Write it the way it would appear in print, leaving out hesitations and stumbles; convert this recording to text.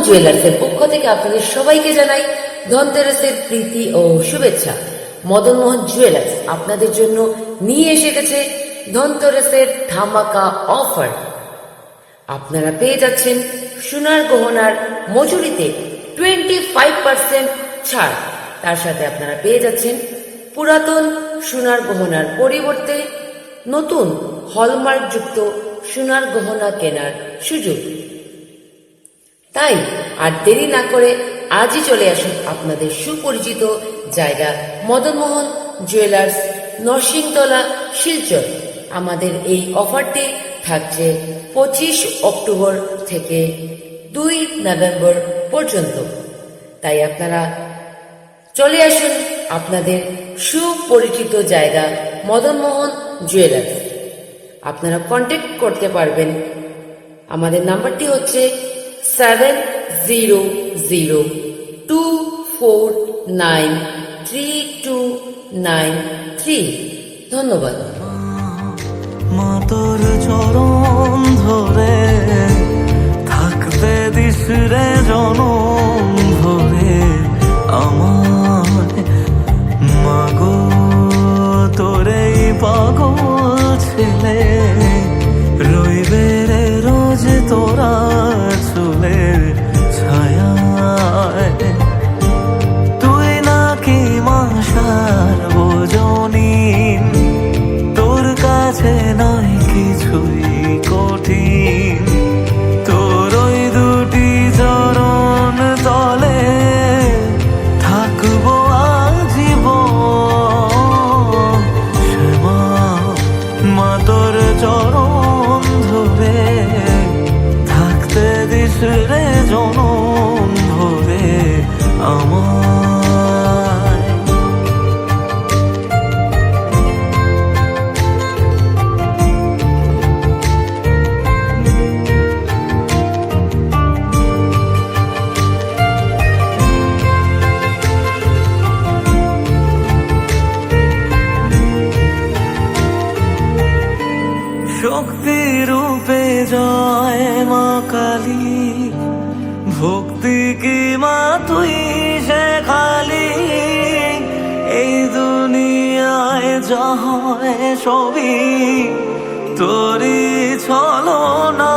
জুয়েলার্সের পক্ষ থেকে আপনাদের সবাইকে জানাই ধনতেরাসের প্রীতি ও শুভেচ্ছা। মদন মোহন জুয়েলার্স আপনাদের জন্য নিয়ে এসে গেছে ধনতেরাসের ধামাকা অফার। আপনারা পেয়ে যাচ্ছেন সোনার গহনার মজুরিতে 25% ছাড়। তার সাথে আপনারা পেয়ে যাচ্ছেন পুরাতন সোনার গহনার পরিবর্তে নতুন হলমার্কযুক্ত সোনার গহনা কেনার সুযোগ। তাই আর দেরি না করে আজই চলে আসুন আপনাদের সুপরিচিত জায়গা মদনমোহন জুয়েলার্স, নরসিংতলা, শিলচর। আমাদের এই অফারটি থাকছে 25 অক্টোবর থেকে 2 নভেম্বর পর্যন্ত। তাই আপনারা চলে আসুন আপনাদের সুপরিচিত জায়গা মদনমোহন জুয়েলার্স। আপনারা কন্ট্যাক্ট করতে পারবেন। আমাদের নাম্বারটি হচ্ছে 7002493293। ধন্যবাদ। মা তোর চরণ ধরে থাকতে দিস রে জনম ধরে আমায়, মাগো তোরে পাগল ছেলে রইবে রে রোজ তোরা চুলের ছায়ায়। তুই নাকি মাসার বোঝনিন, তোর কাছে নয় কিছুই কঠিন। তোর ওই দুটি চরণ তলে থাকবো আজীবন। শ্যামা মা তোর চরণ ধরে থাকতে দিস রে জনম ধরে আমায়। শক্তি রূপে জয় মা কালী, ভক্তি কি মা তুই সে খালি। এই দুনিয়ায় যা হয় সবই তোরই ছলনা।